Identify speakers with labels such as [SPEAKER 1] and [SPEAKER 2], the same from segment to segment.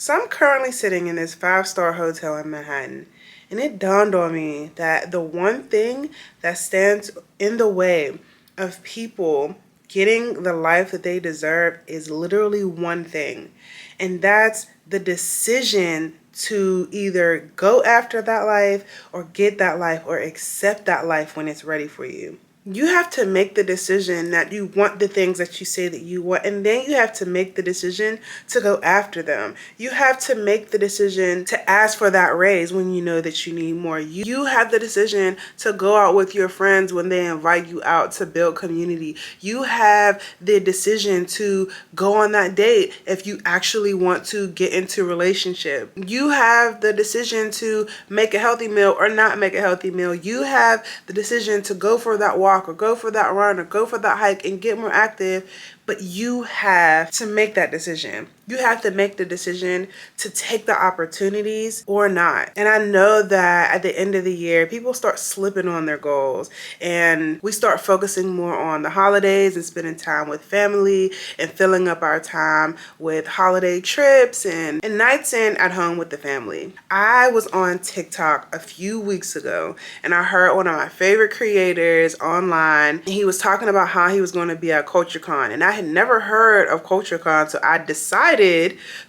[SPEAKER 1] So I'm currently sitting in this 5-star hotel in Manhattan, and it dawned on me that the one thing that stands in the way of people getting the life that they deserve is literally one thing, and that's the decision to either go after that life or get that life or accept that life when it's ready for you. You have to make the decision that you want the things that you say that you want, and then you have to make the decision to go after them. You have to make the decision to ask for that raise when you know that you need more. You have the decision to go out with your friends when they invite you out to build community. You have the decision to go on that date if you actually want to get into a relationship. You have the decision to make a healthy meal or not make a healthy meal. You have the decision to go for that walk or go for that run or go for that hike and get more active, but you have to make that decision. You have to make the decision to take the opportunities or not. And I know that at the end of the year, people start slipping on their goals and we start focusing more on the holidays and spending time with family and filling up our time with holiday trips and nights in at home with the family. I was on TikTok a few weeks ago and I heard one of my favorite creators online, and he was talking about how he was going to be at CultureCon, and I had never heard of CultureCon, so I decided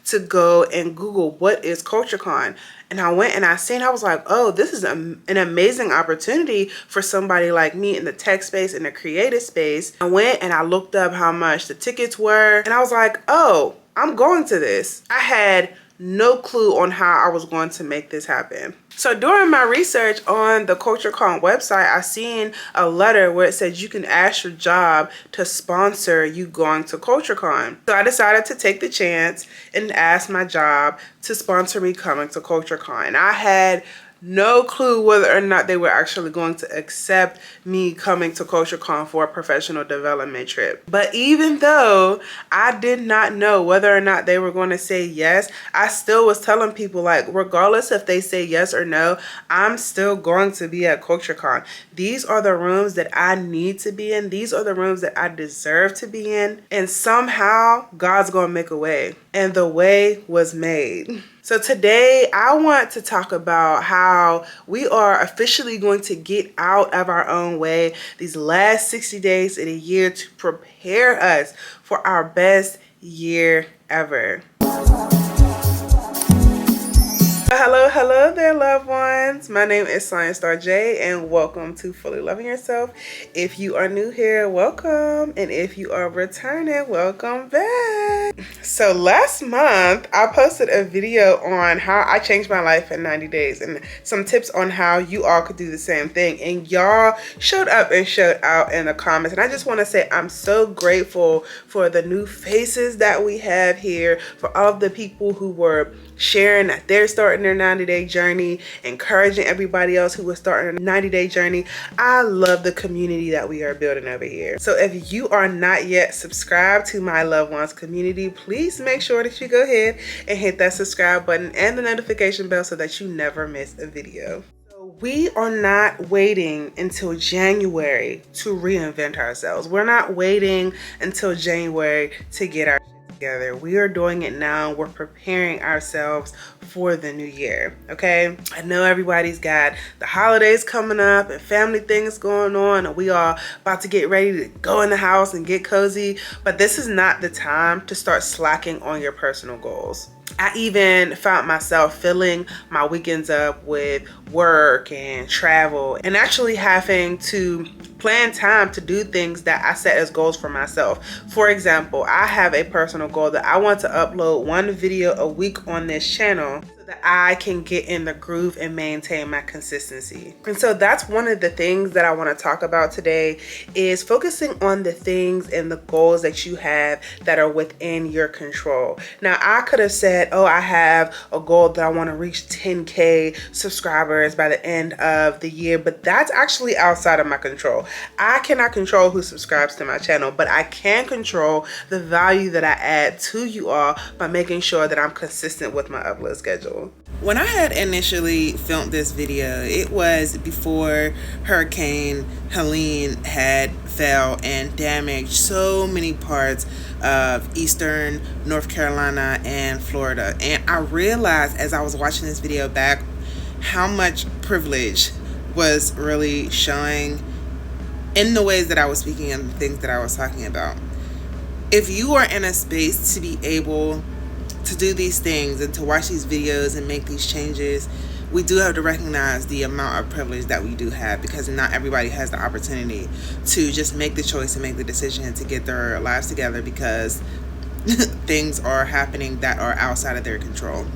[SPEAKER 1] to go and Google what is CultureCon. And I went and I was like, oh, this is an amazing opportunity for somebody like me in the tech space, in the creative space. I went and I looked up how much the tickets were, and I was like, oh, I'm going to this. I had no clue on how I was going to make this happen. So during my research on the CultureCon website, I seen a letter where it said you can ask your job to sponsor you going to CultureCon. So I decided to take the chance and ask my job to sponsor me coming to CultureCon. I had no clue whether or not they were actually going to accept me coming to CultureCon for a professional development trip. But even though I did not know whether or not they were going to say yes, I still was telling people, like, regardless if they say yes or no, I'm still going to be at CultureCon. These are the rooms that I need to be in. These are the rooms that I deserve to be in. And somehow God's going to make a way. And the way was made. So today I want to talk about how we are officially going to get out of our own way these last 60 days in a year to prepare us for our best year ever. Hello there, loved ones. My name is Science Star J, and welcome to Fully Loving Yourself. If you are new here, welcome, and if you are returning, welcome back. So last month, I posted a video on how I changed my life in 90 days and some tips on how you all could do the same thing, and y'all showed up and showed out in the comments, and I just want to say I'm so grateful for the new faces that we have here, for all of the people who were sharing that they're starting their 90-day journey, encouraging everybody else who was starting a 90-day journey. I love the community that we are building over here. So if you are not yet subscribed to my loved ones community, please make sure that you go ahead and hit that subscribe button and the notification bell so that you never miss a video. We are not waiting until January to reinvent ourselves. We're not waiting until January to get our together. We are doing it now. We're preparing ourselves for the new year. Okay, I know everybody's got the holidays coming up and family things going on, and we are about to get ready to go in the house and get cozy, but this is not the time to start slacking on your personal goals. I even found myself filling my weekends up with work and travel and actually having to plan time to do things that I set as goals for myself. For example, I have a personal goal that I want to upload one video a week on this channel so that I can get in the groove and maintain my consistency. And so that's one of the things that I want to talk about today, is focusing on the things and the goals that you have that are within your control. Now, I could have said, oh, I have a goal that I want to reach 10K subscribers by the end of the year, but that's actually outside of my control. I cannot control who subscribes to my channel, but I can control the value that I add to you all by making sure that I'm consistent with my upload schedule. When I had initially filmed this video, it was before Hurricane Helene had fell and damaged so many parts of eastern North Carolina and Florida. And I realized as I was watching this video back how much privilege was really showing in the ways that I was speaking and the things that I was talking about. If you are in a space to be able to do these things and to watch these videos and make these changes, we do have to recognize the amount of privilege that we do have, because not everybody has the opportunity to just make the choice and make the decision to get their lives together, because things are happening that are outside of their control.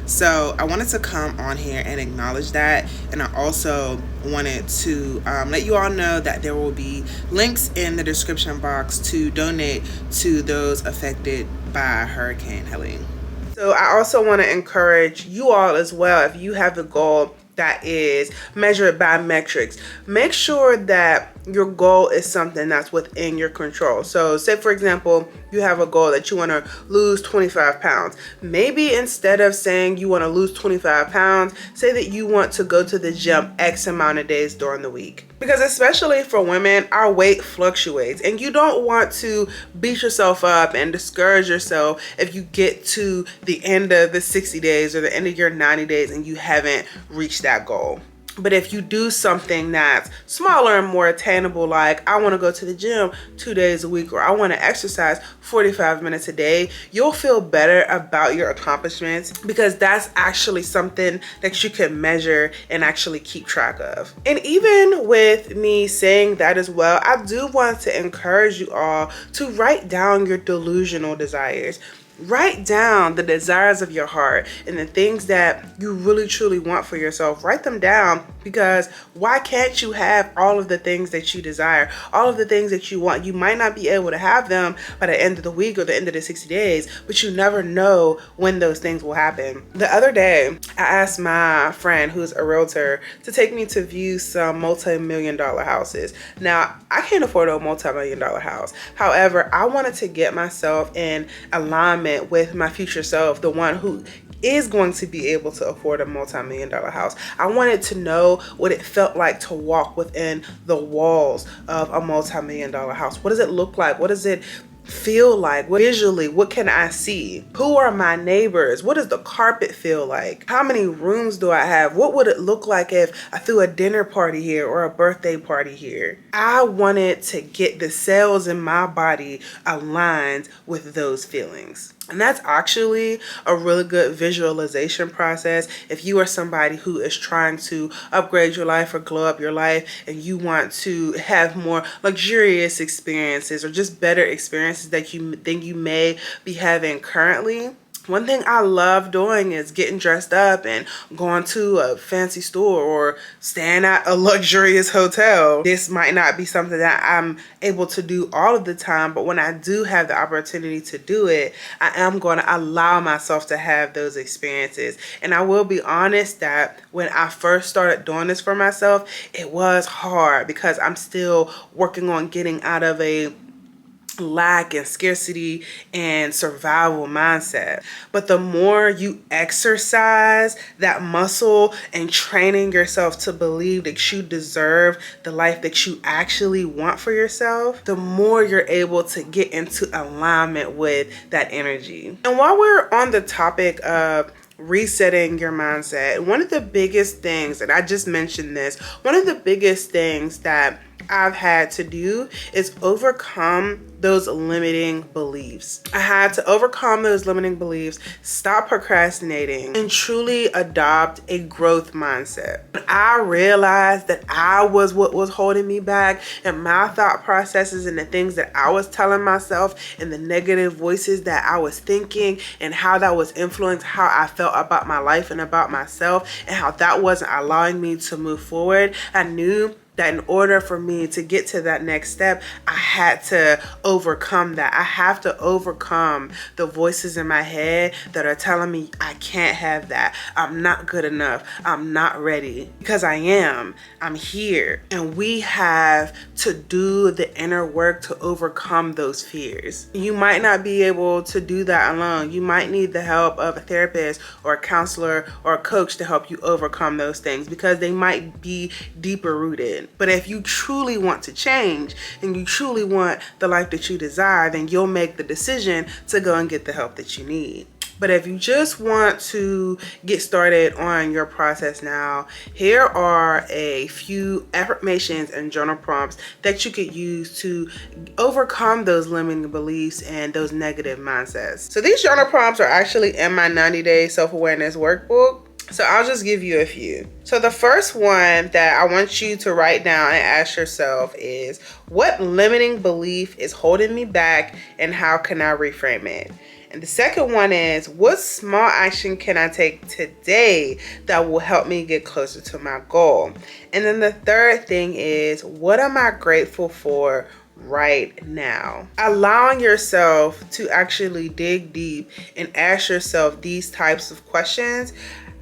[SPEAKER 1] So I wanted to come on here and acknowledge that, and I also wanted to let you all know that there will be links in the description box to donate to those affected by Hurricane Helene. So I also want to encourage you all as well, if you have a goal that is measured by metrics, make sure that your goal is something that's within your control. So say, for example, you have a goal that you want to lose 25 pounds. Maybe instead of saying you want to lose 25 pounds, say that you want to go to the gym X amount of days during the week. Because especially for women, our weight fluctuates, and you don't want to beat yourself up and discourage yourself if you get to the end of the 60 days or the end of your 90 days and you haven't reached that goal. But if you do something that's smaller and more attainable, like I want to go to the gym 2 days a week, or I want to exercise 45 minutes a day, you'll feel better about your accomplishments, because that's actually something that you can measure and actually keep track of. And even with me saying that as well, I do want to encourage you all to write down your delusional desires. Write down the desires of your heart and the things that you really truly want for yourself. Write them down, because why can't you have all of the things that you desire, all of the things that you want? You might not be able to have them by the end of the week or the end of the 60 days, but you never know when those things will happen. The other day, I asked my friend who's a realtor to take me to view some multi-million-dollar houses. Now, I can't afford a multi-million-dollar house. However, I wanted to get myself in alignment with my future self, the one who is going to be able to afford a multi-million-dollar house. I wanted to know what it felt like to walk within the walls of a multi-million-dollar house. What does it look like? What does it feel like? Visually, what can I see? Who are my neighbors? What does the carpet feel like? How many rooms do I have? What would it look like if I threw a dinner party here or a birthday party here? I wanted to get the cells in my body aligned with those feelings. And that's actually a really good visualization process. If you are somebody who is trying to upgrade your life or glow up your life, and you want to have more luxurious experiences or just better experiences that you think you may be having currently, one thing I love doing is getting dressed up and going to a fancy store or staying at a luxurious hotel. This might not be something that I'm able to do all of the time, but when I do have the opportunity to do it, I am going to allow myself to have those experiences. And I will be honest that when I first started doing this for myself, it was hard, because I'm still working on getting out of a lack and scarcity and survival mindset. But the more you exercise that muscle and training yourself to believe that you deserve the life that you actually want for yourself, the more you're able to get into alignment with that energy. And while we're on the topic of resetting your mindset, one of the biggest things, and I just mentioned this, one of the biggest things that I've had to do is overcome those limiting beliefs. I had to overcome those limiting beliefs, stop procrastinating, and truly adopt a growth mindset. I realized that I was what was holding me back, and my thought processes and the things that I was telling myself and the negative voices that I was thinking, and how that was influencing how I felt about my life and about myself, and how that wasn't allowing me to move forward. I knew that in order for me to get to that next step, I had to overcome that. I have to overcome the voices in my head that are telling me I can't have that. I'm not good enough. I'm not ready. Because I am. I'm here. And we have to do the inner work to overcome those fears. You might not be able to do that alone. You might need the help of a therapist or a counselor or a coach to help you overcome those things, because they might be deeper rooted. But if you truly want to change and you truly want the life that you desire, then you'll make the decision to go and get the help that you need. But if you just want to get started on your process now, here are a few affirmations and journal prompts that you could use to overcome those limiting beliefs and those negative mindsets. So these journal prompts are actually in my 90-day self-awareness workbook. So I'll just give you a few. So the first one that I want you to write down and ask yourself is, what limiting belief is holding me back and how can I reframe it? And the second one is, what small action can I take today that will help me get closer to my goal? And then the third thing is, what am I grateful for right now? Allowing yourself to actually dig deep and ask yourself these types of questions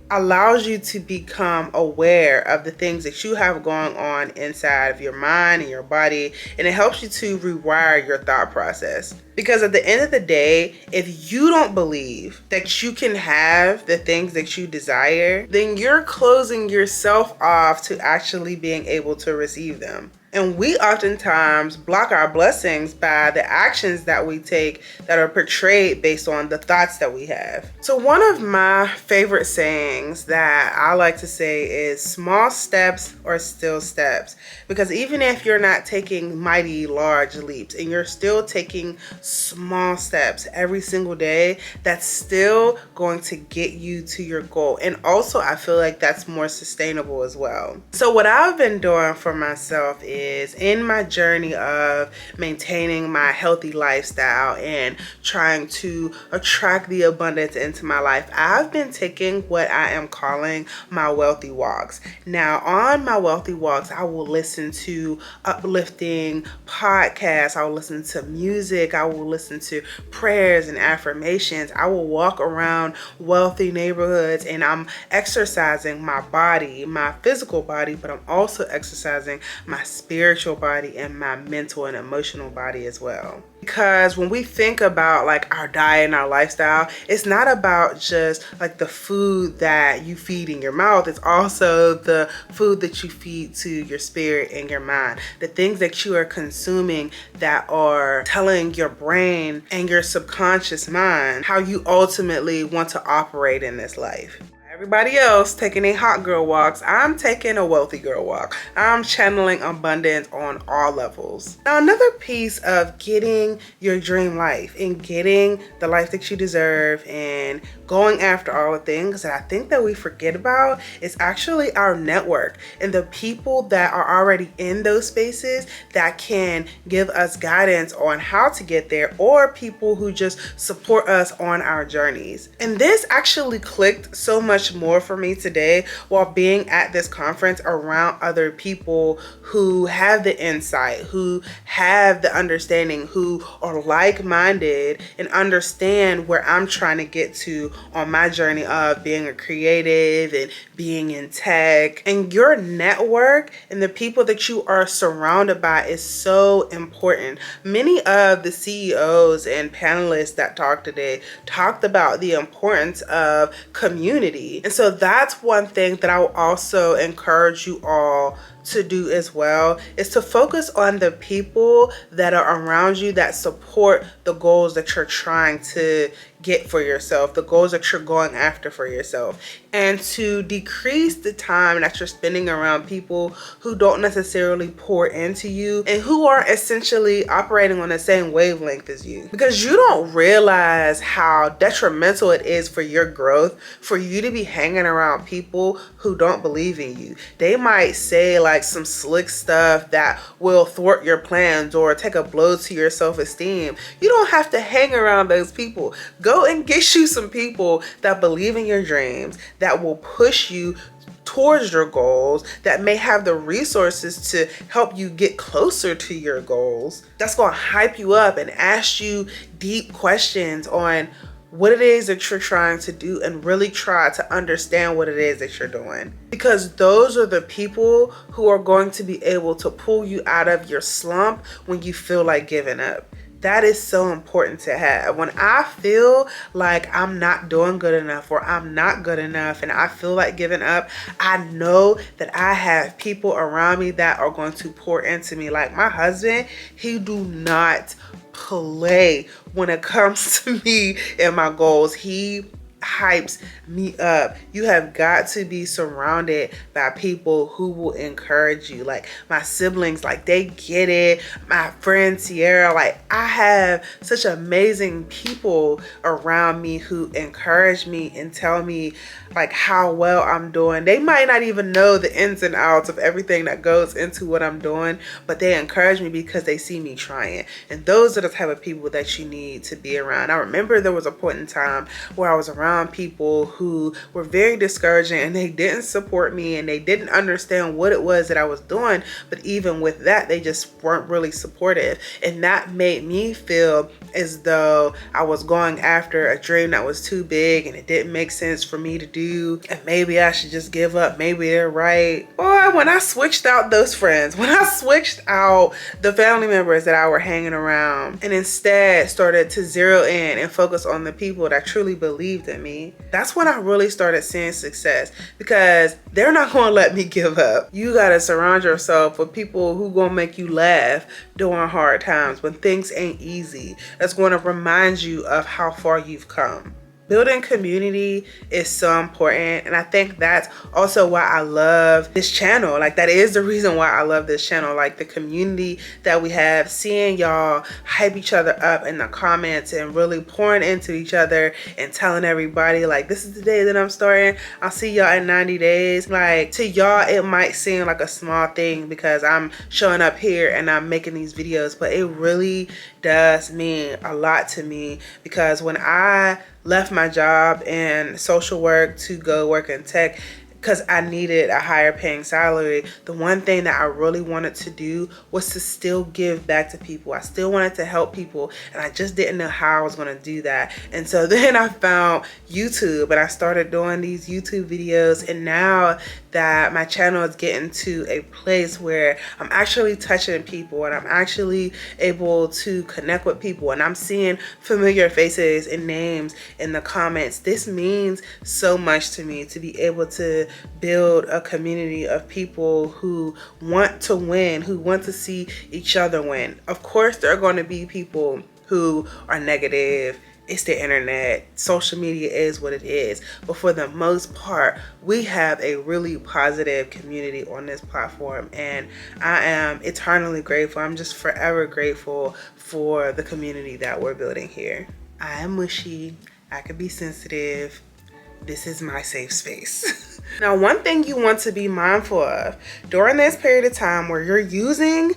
[SPEAKER 1] allows you to become aware of the things that you have going on inside of your mind and your body, and it helps you to rewire your thought process. Because at the end of the day, if you don't believe that you can have the things that you desire, then you're closing yourself off to actually being able to receive them. And we oftentimes block our blessings by the actions that we take that are portrayed based on the thoughts that we have. So one of my favorite sayings that I like to say is, small steps are still steps. Because even if you're not taking mighty large leaps and you're still taking small steps every single day, that's still going to get you to your goal. And also, I feel like that's more sustainable as well. So what I've been doing for myself is, in my journey of maintaining my healthy lifestyle and trying to attract the abundance into my life, I've been taking what I am calling my wealthy walks. Now, on my wealthy walks, I will listen to uplifting podcasts. I will listen to music. I will listen to prayers and affirmations. I will walk around wealthy neighborhoods, and I'm exercising my body, my physical body, but I'm also exercising my spiritual body and my mental and emotional body as well. Because when we think about like our diet and our lifestyle, it's not about just like the food that you feed in your mouth. It's also the food that you feed to your spirit and your mind. The things that you are consuming that are telling your brain and your subconscious mind how you ultimately want to operate in this life. Everybody else taking a hot girl walks, I'm taking a wealthy girl walk. I'm channeling abundance on all levels. Now, another piece of getting your dream life and getting the life that you deserve and going after all the things that I think that we forget about is actually our network and the people that are already in those spaces that can give us guidance on how to get there, or people who just support us on our journeys. And this actually clicked so much more for me today while being at this conference around other people who have the insight, who have the understanding, who are like-minded and understand where I'm trying to get to on my journey of being a creative and being in tech. And your network and the people that you are surrounded by is so important. Many of the CEOs and panelists that talked today talked about the importance of community. And so that's one thing that I will also encourage you all to do as well, is to focus on the people that are around you that support the goals that you're trying to get for yourself, the goals that you're going after for yourself, and to decrease the time that you're spending around people who don't necessarily pour into you and who are essentially operating on the same wavelength as you. Because you don't realize how detrimental it is for your growth for you to be hanging around people who don't believe in you. They might say say like some slick stuff that will thwart your plans or take a blow to your self-esteem, you don't have to hang around those people. Go and get you some people that believe in your dreams, that will push you towards your goals, that may have the resources to help you get closer to your goals, that's going to hype you up and ask you deep questions on what it is that you're trying to do and really try to understand what it is that you're doing. Because those are the people who are going to be able to pull you out of your slump when you feel like giving up. That is so important to have. When I feel like I'm not doing good enough or I'm not good enough and I feel like giving up, I know that I have people around me that are going to pour into me. Like my husband, he do not play when it comes to me and my goals. He hypes me up. You have got to be surrounded by people who will encourage you. Like my siblings, like they get it. My friend Sierra, like I have such amazing people around me who encourage me and tell me like how well I'm doing. They might not even know the ins and outs of everything that goes into what I'm doing, but they encourage me because they see me trying. And those are the type of people that you need to be around. I remember there was a point in time where I was around people who were very discouraging and they didn't support me and they didn't understand what it was that I was doing. But even with that, they just weren't really supportive. And that made me feel as though I was going after a dream that was too big and it didn't make sense for me to do. And maybe I should just give up. Maybe they're right. Boy, when I switched out those friends, when I switched out the family members that I were hanging around and instead started to zero in and focus on the people that truly believed in me, that's when I really started seeing success, because they're not going to let me give up. You got to surround yourself with people who going to make you laugh during hard times when things ain't easy. That's going to remind you of how far you've come. Building community is so important, and I think that's also why I love this channel. Like that is the reason why I love this channel. Like the community that we have, seeing y'all hype each other up in the comments and really pouring into each other and telling everybody like this is the day that I'm starting, I'll see y'all in 90 days. Like to y'all it might seem like a small thing because I'm showing up here and I'm making these videos, but it really does mean a lot to me, because when I left my job in social work to go work in tech because I needed a higher paying salary, the one thing that I really wanted to do was to still give back to people. I still wanted to help people, and I just didn't know how I was going to do that. And so then I found YouTube and I started doing these YouTube videos, and now that my channel is getting to a place where I'm actually touching people and I'm actually able to connect with people and I'm seeing familiar faces and names in the comments, this means so much to me, to be able to build a community of people who want to win, who want to see each other win. Of course, there are going to be people who are negative. It's the internet. Social media is what it is. But for the most part, we have a really positive community on this platform. And I am eternally grateful. I'm just forever grateful for the community that we're building here. I am mushy. I can be sensitive. This is my safe space. Now, one thing you want to be mindful of during this period of time where you're using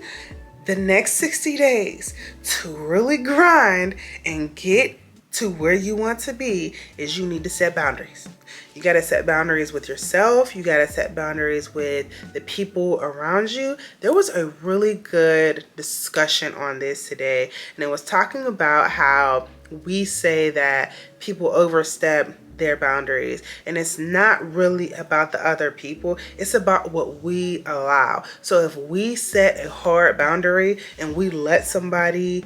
[SPEAKER 1] the next 60 days to really grind and get to where you want to be is you need to set boundaries. You got to set boundaries with yourself. You got to set boundaries with the people around you. There was a really good discussion on this today, and it was talking about how we say that people overstep their boundaries, and it's not really about the other people, it's about what we allow. So if we set a hard boundary and we let somebody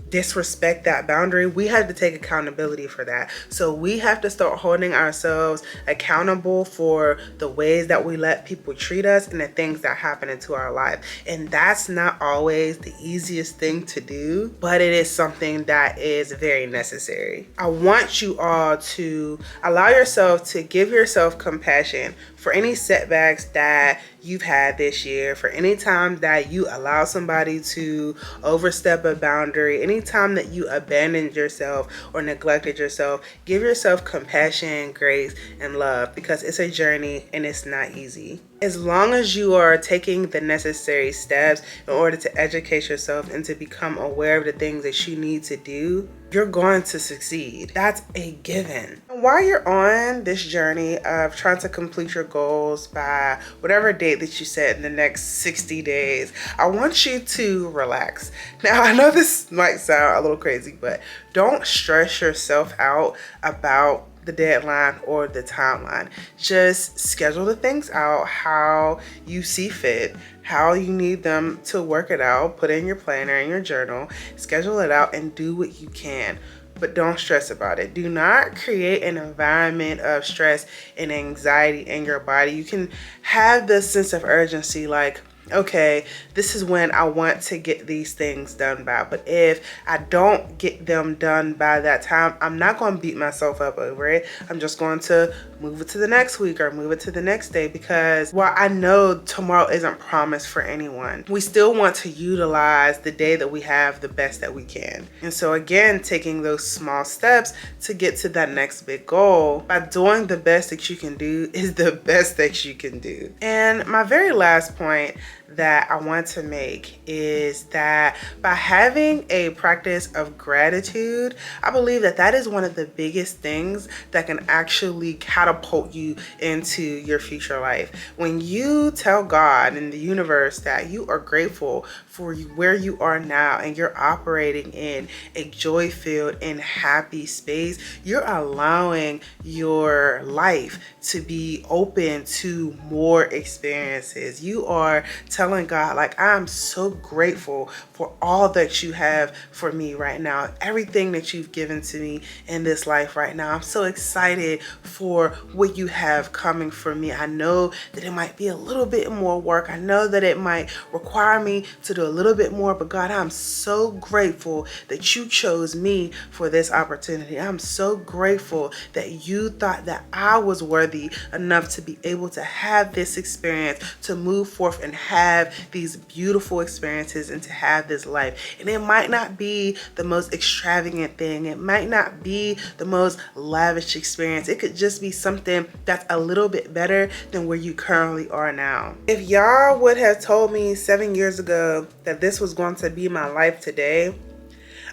[SPEAKER 1] disrespect that boundary, we have to take accountability for that. So we have to start holding ourselves accountable for the ways that we let people treat us and the things that happen into our life. And that's not always the easiest thing to do, but it is something that is very necessary. I want you all to allow yourself to give yourself compassion for any setbacks that you've had this year, for any time that you allow somebody to overstep a boundary, anytime that you abandoned yourself or neglected yourself, give yourself compassion, grace, and love, because it's a journey and it's not easy. As long as you are taking the necessary steps in order to educate yourself and to become aware of the things that you need to do, you're going to succeed. That's a given. And while you're on this journey of trying to complete your goals by whatever date that you set in the next 60 days, I want you to relax. Now, I know this might sound a little crazy, but don't stress yourself out about the deadline or the timeline. Just schedule the things out how you see fit, how you need them to work it out. Put in your planner and your journal, schedule it out, and do what you can. But don't stress about it. Do not create an environment of stress and anxiety in your body. You can have this sense of urgency, like, okay, this is when I want to get these things done by. But if I don't get them done by that time, I'm not going to beat myself up over it. I'm just going to move it to the next week or move it to the next day, because while I know tomorrow isn't promised for anyone, we still want to utilize the day that we have the best that we can. And so again, taking those small steps to get to that next big goal by doing the best that you can do is the best that you can do. And my very last point that I want to make is that by having a practice of gratitude, I believe that that is one of the biggest things that can actually catapult you into your future life. When you tell God and the universe that you are grateful for where you are now and you're operating in a joy-filled and happy space, you're allowing your life to be open to more experiences. You are telling God, like, I'm so grateful for all that you have for me right now, everything that you've given to me in this life right now. I'm so excited for what you have coming for me. I know that it might be a little bit more work. I know that it might require me to do a little bit more, but God, I'm so grateful that you chose me for this opportunity. I'm so grateful that you thought that I was worthy enough to be able to have this experience, to move forth and have these beautiful experiences and to have this life. And it might not be the most extravagant thing. It might not be the most lavish experience. It could just be something that's a little bit better than where you currently are now. If y'all would have told me 7 years ago that this was going to be my life today,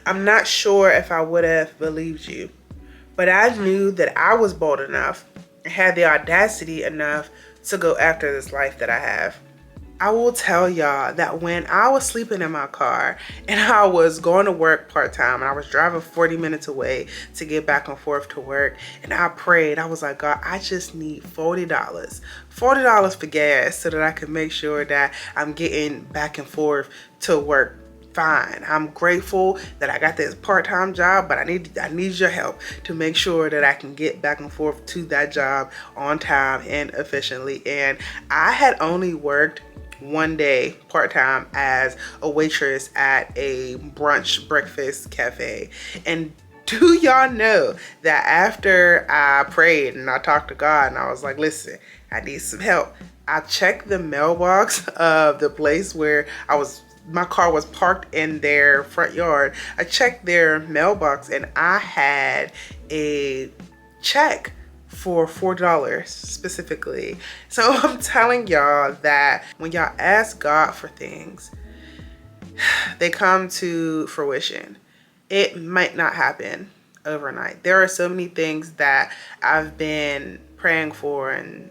[SPEAKER 1] I'm not sure if I would have believed you. But I knew that I was bold enough and had the audacity enough to go after this life that I have. I will tell y'all that when I was sleeping in my car and I was going to work part-time and I was driving 40 minutes away to get back and forth to work, and I prayed, I was like, God, I just need $40 for gas so that I can make sure that I'm getting back and forth to work fine. I'm grateful that I got this part-time job, but I need your help to make sure that I can get back and forth to that job on time and efficiently. And I had only worked one day part-time as a waitress at a brunch breakfast cafe. And do y'all know that after I prayed and I talked to God and I was like, listen, I need some help, I checked the mailbox of the place where my car was parked in their front yard. I checked their mailbox and I had a check for $4 specifically. So I'm telling y'all that when y'all ask God for things, they come to fruition. It might not happen overnight. There are so many things that I've been praying for and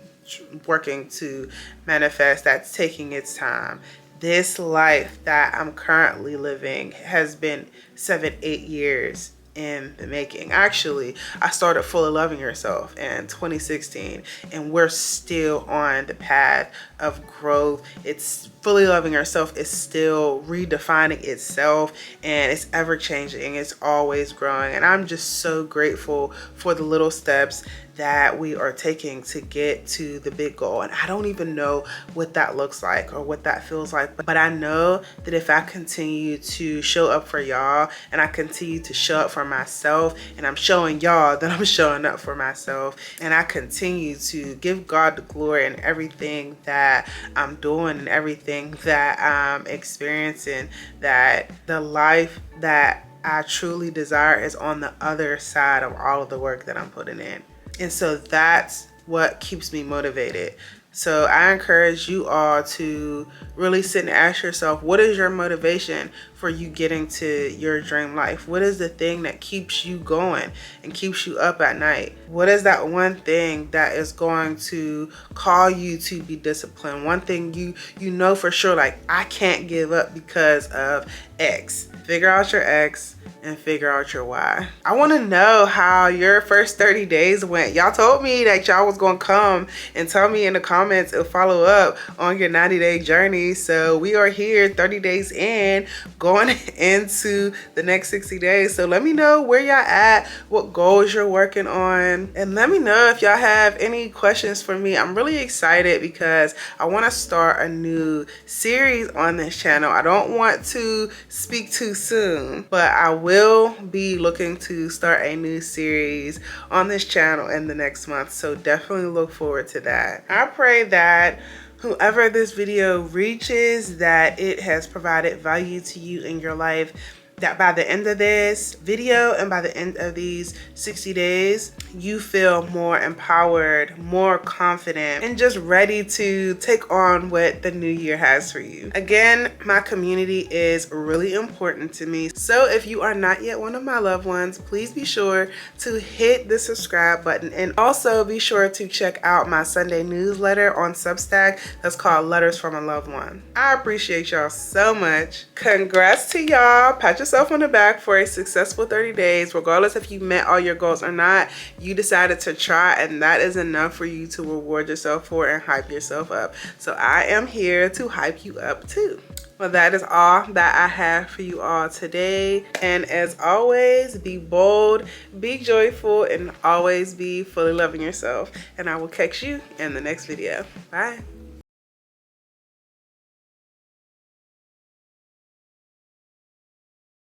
[SPEAKER 1] working to manifest that's taking its time. This life that I'm currently living has been 7-8 years in the making. Actually, I started Fully Loving Yourself in 2016, and we're still on the path of growth. It's Fully Loving Yourself is still redefining itself, and it's ever changing. It's always growing, and I'm just so grateful for the little steps that we are taking to get to the big goal. And I don't even know what that looks like or what that feels like, but I know that if I continue to show up for y'all, and I continue to show up for myself, and I'm showing y'all that I'm showing up for myself, and I continue to give God the glory in everything that I'm doing and everything that I'm experiencing, that the life that I truly desire is on the other side of all of the work that I'm putting in. And so that's what keeps me motivated. So I encourage you all to really sit and ask yourself, what is your motivation for you getting to your dream life? What is the thing that keeps you going and keeps you up at night? What is that one thing that is going to call you to be disciplined? One thing you know for sure, like, I can't give up because of X. Figure out your X and figure out your why. I want to know how your first 30 days went. Y'all told me that y'all was going to come and tell me in the comments and follow up on your 90-day journey. So we are here 30 days in, going into the next 60 days. So let me know where y'all at, what goals you're working on, and let me know if y'all have any questions for me. I'm really excited because I want to start a new series on this channel. I don't want to speak too soon, but I will be looking to start a new series on this channel in the next month, so definitely look forward to that. I pray that whoever this video reaches, that it has provided value to you in your life, that by the end of this video and by the end of these 60 days, you feel more empowered, more confident, and just ready to take on what the new year has for you. Again, my community is really important to me. So if you are not yet one of my loved ones, please be sure to hit the subscribe button, and also be sure to check out my Sunday newsletter on Substack that's called Letters from a Loved One. I appreciate y'all so much. Congrats to y'all. Pat yourself on the back for a successful 30 days. Regardless if you met all your goals or not, you decided to try, and that is enough for you to reward yourself for and hype yourself up. So I am here to hype you up too. Well, that is all that I have for you all today. And as always, be bold, be joyful, and always be fully loving yourself. And I will catch you in the next video. Bye.